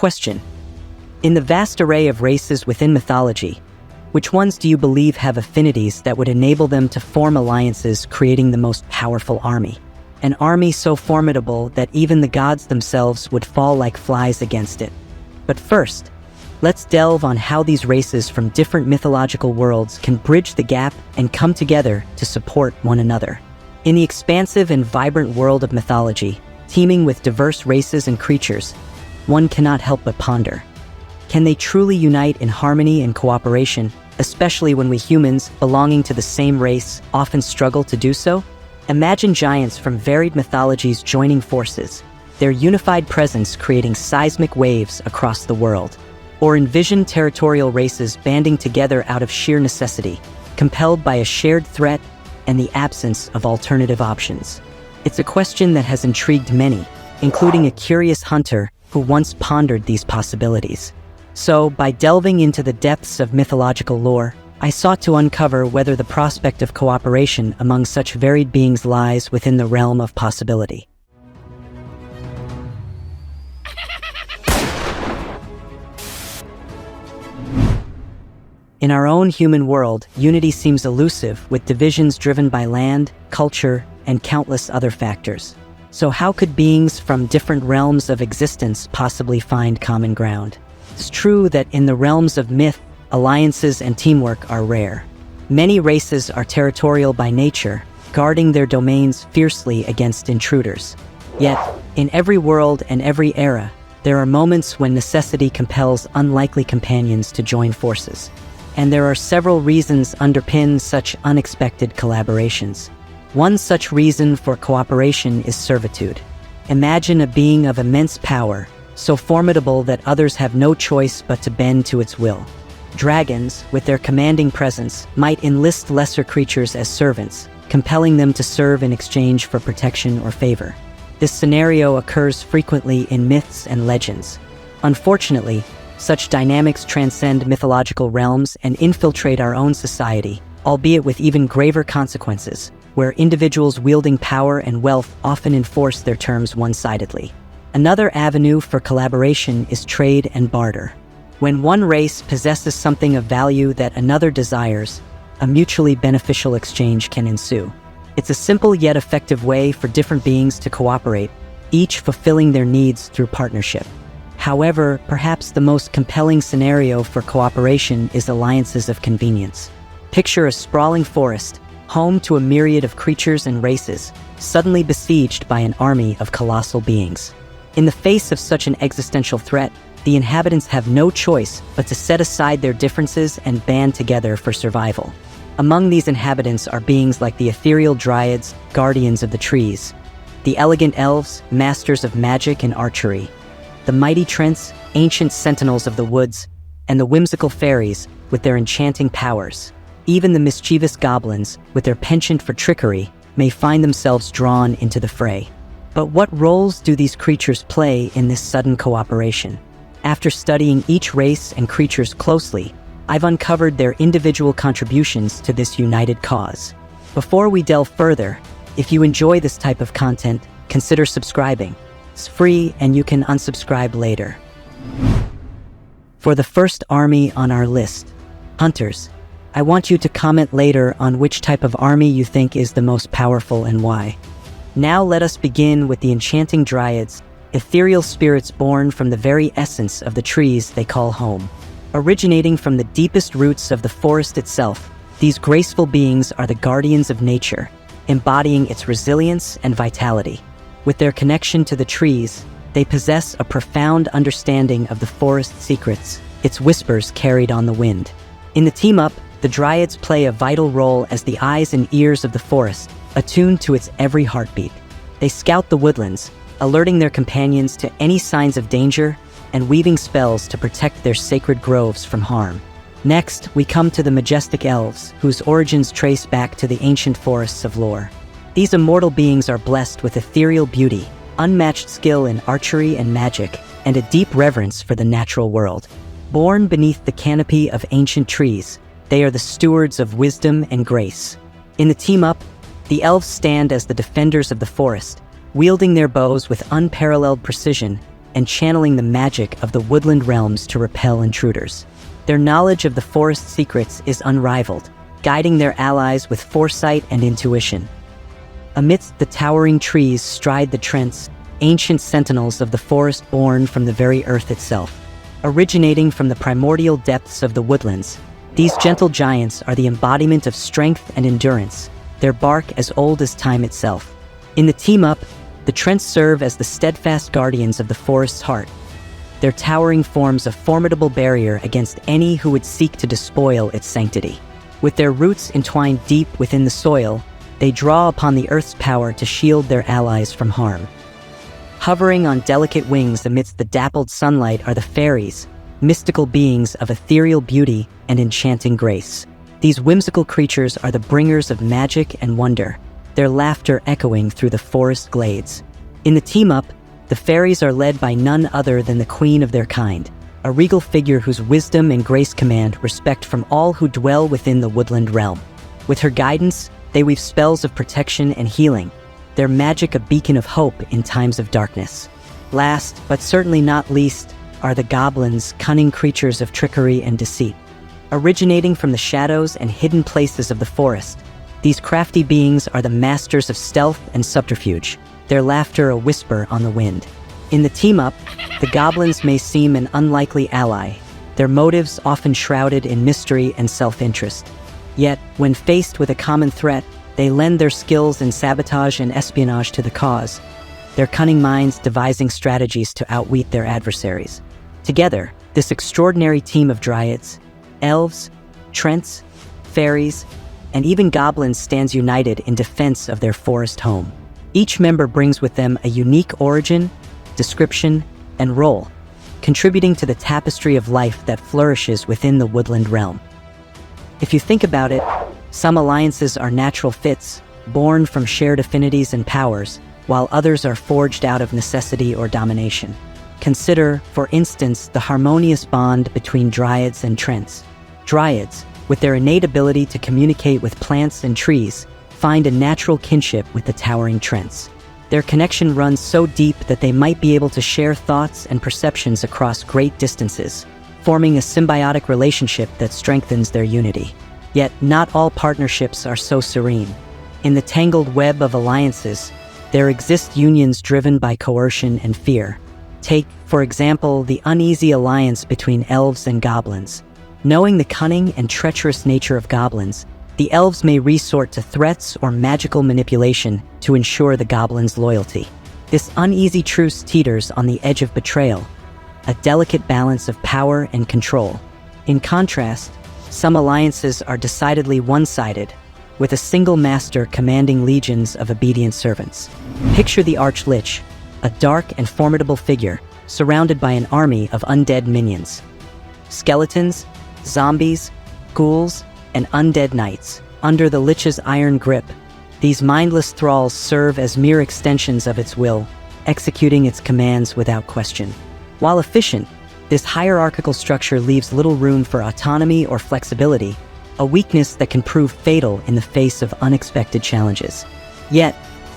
Question: in the vast array of races within mythology, which ones do you believe have affinities that would enable them to form alliances, creating the most powerful army? An army so formidable that even the gods themselves would fall like flies against it. But first, let's delve on how these races from different mythological worlds can bridge the gap and come together to support one another. In the expansive and vibrant world of mythology, teeming with diverse races and creatures, one cannot help but ponder: can they truly unite in harmony and cooperation, especially when we humans, belonging to the same race, often struggle to do so? Imagine giants from varied mythologies joining forces, their unified presence creating seismic waves across the world. Or envision territorial races banding together out of sheer necessity, compelled by a shared threat and the absence of alternative options. It's a question that has intrigued many, including a curious hunter who once pondered these possibilities. So, by delving into the depths of mythological lore, I sought to uncover whether the prospect of cooperation among such varied beings lies within the realm of possibility. In our own human world, unity seems elusive, with divisions driven by land, culture, and countless other factors. So how could beings from different realms of existence possibly find common ground? It's true that in the realms of myth, alliances and teamwork are rare. Many races are territorial by nature, guarding their domains fiercely against intruders. Yet, in every world and every era, there are moments when necessity compels unlikely companions to join forces. And there are several reasons underpin such unexpected collaborations. One such reason for cooperation is servitude. Imagine a being of immense power, so formidable that others have no choice but to bend to its will. Dragons, with their commanding presence, might enlist lesser creatures as servants, compelling them to serve in exchange for protection or favor. This scenario occurs frequently in myths and legends. Unfortunately, such dynamics transcend mythological realms and infiltrate our own society, albeit with even graver consequences, where individuals wielding power and wealth often enforce their terms one-sidedly. Another avenue for collaboration is trade and barter. When one race possesses something of value that another desires, a mutually beneficial exchange can ensue. It's a simple yet effective way for different beings to cooperate, each fulfilling their needs through partnership. However, perhaps the most compelling scenario for cooperation is alliances of convenience. Picture a sprawling forest, home to a myriad of creatures and races, suddenly besieged by an army of colossal beings. In the face of such an existential threat, the inhabitants have no choice but to set aside their differences and band together for survival. Among these inhabitants are beings like the ethereal dryads, guardians of the trees, the elegant elves, masters of magic and archery, the mighty trents, ancient sentinels of the woods, and the whimsical fairies with their enchanting powers. Even the mischievous goblins, with their penchant for trickery, may find themselves drawn into the fray. But what roles do these creatures play in this sudden cooperation? After studying each race and creatures closely, I've uncovered their individual contributions to this united cause. Before we delve further, if you enjoy this type of content, consider subscribing. It's free and you can unsubscribe later. For the first army on our list, hunters, I want you to comment later on which type of army you think is the most powerful and why. Now let us begin with the enchanting dryads, ethereal spirits born from the very essence of the trees they call home. Originating from the deepest roots of the forest itself, these graceful beings are the guardians of nature, embodying its resilience and vitality. With their connection to the trees, they possess a profound understanding of the forest's secrets, its whispers carried on the wind. In the team-up, the dryads play a vital role as the eyes and ears of the forest, attuned to its every heartbeat. They scout the woodlands, alerting their companions to any signs of danger and weaving spells to protect their sacred groves from harm. Next, we come to the majestic elves, whose origins trace back to the ancient forests of lore. These immortal beings are blessed with ethereal beauty, unmatched skill in archery and magic, and a deep reverence for the natural world. Born beneath the canopy of ancient trees, they are the stewards of wisdom and grace. In the team-up, the elves stand as the defenders of the forest, wielding their bows with unparalleled precision and channeling the magic of the woodland realms to repel intruders. Their knowledge of the forest secrets is unrivaled, guiding their allies with foresight and intuition. Amidst the towering trees stride the Trents, ancient sentinels of the forest born from the very earth itself. Originating from the primordial depths of the woodlands, these gentle giants are the embodiment of strength and endurance, their bark as old as time itself. In the team-up, the Trents serve as the steadfast guardians of the forest's heart. Their towering forms a formidable barrier against any who would seek to despoil its sanctity. With their roots entwined deep within the soil, they draw upon the earth's power to shield their allies from harm. Hovering on delicate wings amidst the dappled sunlight are the fairies, mystical beings of ethereal beauty and enchanting grace. These whimsical creatures are the bringers of magic and wonder, their laughter echoing through the forest glades. In the team-up, the fairies are led by none other than the queen of their kind, a regal figure whose wisdom and grace command respect from all who dwell within the woodland realm. With her guidance, they weave spells of protection and healing, their magic a beacon of hope in times of darkness. Last, but certainly not least, are the goblins, cunning creatures of trickery and deceit. Originating from the shadows and hidden places of the forest, these crafty beings are the masters of stealth and subterfuge, their laughter a whisper on the wind. In the team-up, the goblins may seem an unlikely ally, their motives often shrouded in mystery and self-interest. Yet, when faced with a common threat, they lend their skills in sabotage and espionage to the cause, their cunning minds devising strategies to outwit their adversaries. Together, this extraordinary team of dryads, elves, Trents, fairies, and even goblins stands united in defense of their forest home. Each member brings with them a unique origin, description, and role, contributing to the tapestry of life that flourishes within the woodland realm. If you think about it, some alliances are natural fits, born from shared affinities and powers, while others are forged out of necessity or domination. Consider, for instance, the harmonious bond between dryads and Trents. Dryads, with their innate ability to communicate with plants and trees, find a natural kinship with the towering Trents. Their connection runs so deep that they might be able to share thoughts and perceptions across great distances, forming a symbiotic relationship that strengthens their unity. Yet, not all partnerships are so serene. In the tangled web of alliances, there exist unions driven by coercion and fear. Take, for example, the uneasy alliance between elves and goblins. Knowing the cunning and treacherous nature of goblins, the elves may resort to threats or magical manipulation to ensure the goblins' loyalty. This uneasy truce teeters on the edge of betrayal, a delicate balance of power and control. In contrast, some alliances are decidedly one-sided, with a single master commanding legions of obedient servants. Picture the Arch-Lich, a dark and formidable figure surrounded by an army of undead minions. Skeletons, zombies, ghouls, and undead knights. Under the Lich's iron grip, these mindless thralls serve as mere extensions of its will, executing its commands without question. While efficient, this hierarchical structure leaves little room for autonomy or flexibility, a weakness that can prove fatal in the face of unexpected challenges. Yet,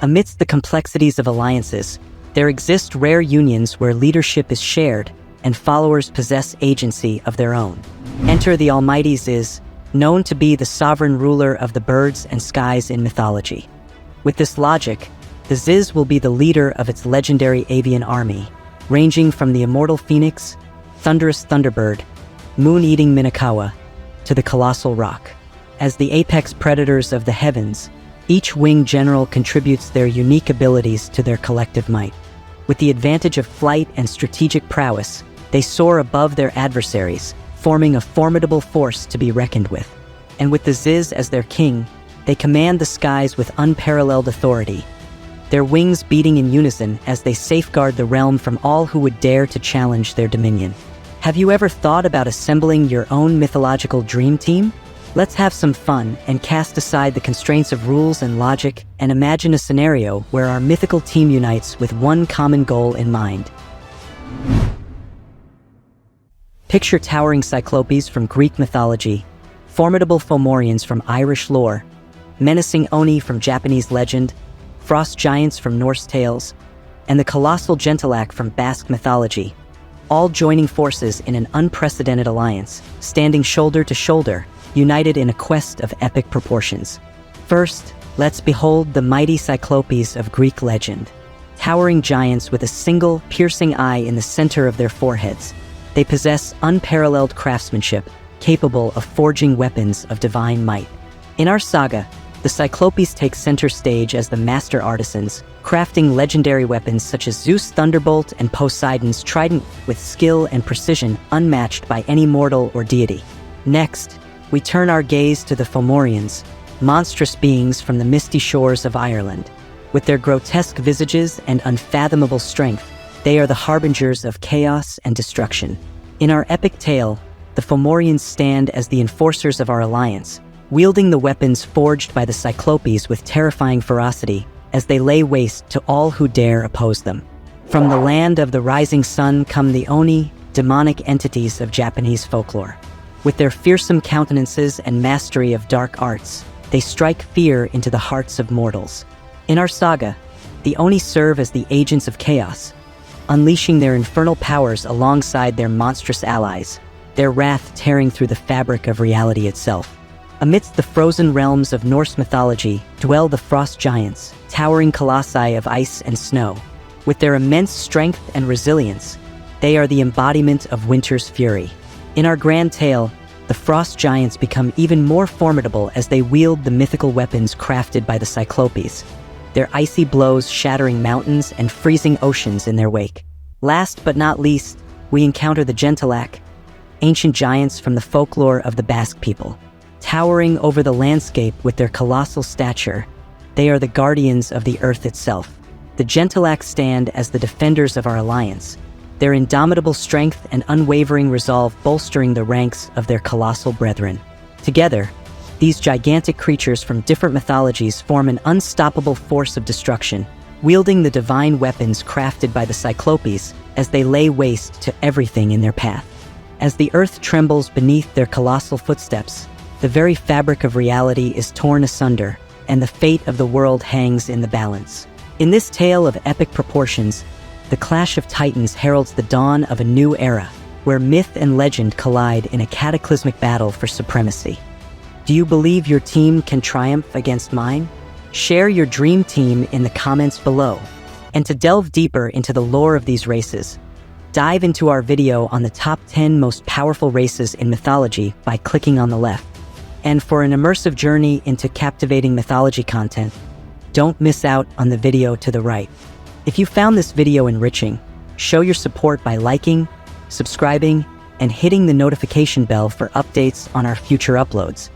amidst the complexities of alliances, there exist rare unions where leadership is shared and followers possess agency of their own. Enter the almighty Ziz, known to be the sovereign ruler of the birds and skies in mythology. With this logic, the Ziz will be the leader of its legendary avian army, ranging from the immortal phoenix, thunderous thunderbird, moon-eating Minakawa, to the colossal rock. As the apex predators of the heavens, each winged general contributes their unique abilities to their collective might. With the advantage of flight and strategic prowess, they soar above their adversaries, forming a formidable force to be reckoned with. And with the Ziz as their king, they command the skies with unparalleled authority, their wings beating in unison as they safeguard the realm from all who would dare to challenge their dominion. Have you ever thought about assembling your own mythological dream team? Let's have some fun and cast aside the constraints of rules and logic and imagine a scenario where our mythical team unites with one common goal in mind. Picture towering cyclopes from Greek mythology, formidable Fomorians from Irish lore, menacing Oni from Japanese legend, frost giants from Norse tales, and the colossal Gentilak from Basque mythology, all joining forces in an unprecedented alliance, standing shoulder to shoulder, united in a quest of epic proportions. First, let's behold the mighty Cyclopes of Greek legend. Towering giants with a single, piercing eye in the center of their foreheads, they possess unparalleled craftsmanship, capable of forging weapons of divine might. In our saga, the Cyclopes take center stage as the master artisans, crafting legendary weapons such as Zeus' thunderbolt and Poseidon's trident with skill and precision unmatched by any mortal or deity. Next, we turn our gaze to the Fomorians, monstrous beings from the misty shores of Ireland. With their grotesque visages and unfathomable strength, they are the harbingers of chaos and destruction. In our epic tale, the Fomorians stand as the enforcers of our alliance, wielding the weapons forged by the Cyclopes with terrifying ferocity as they lay waste to all who dare oppose them. From the land of the rising sun come the Oni, demonic entities of Japanese folklore. With their fearsome countenances and mastery of dark arts, they strike fear into the hearts of mortals. In our saga, the Oni serve as the agents of chaos, unleashing their infernal powers alongside their monstrous allies, their wrath tearing through the fabric of reality itself. Amidst the frozen realms of Norse mythology dwell the frost giants, towering colossi of ice and snow. With their immense strength and resilience, they are the embodiment of winter's fury. In our grand tale, the frost giants become even more formidable as they wield the mythical weapons crafted by the Cyclopes, their icy blows shattering mountains and freezing oceans in their wake. Last but not least, we encounter the Gentilak, ancient giants from the folklore of the Basque people. Towering over the landscape with their colossal stature, they are the guardians of the earth itself. The Gentilak stand as the defenders of our alliance, their indomitable strength and unwavering resolve bolstering the ranks of their colossal brethren. Together, these gigantic creatures from different mythologies form an unstoppable force of destruction, wielding the divine weapons crafted by the Cyclopes as they lay waste to everything in their path. As the earth trembles beneath their colossal footsteps, the very fabric of reality is torn asunder, and the fate of the world hangs in the balance. In this tale of epic proportions, the clash of titans heralds the dawn of a new era, where myth and legend collide in a cataclysmic battle for supremacy. Do you believe your team can triumph against mine? Share your dream team in the comments below. And to delve deeper into the lore of these races, dive into our video on the top 10 most powerful races in mythology by clicking on the left. And for an immersive journey into captivating mythology content, don't miss out on the video to the right. If you found this video enriching, show your support by liking, subscribing, and hitting the notification bell for updates on our future uploads.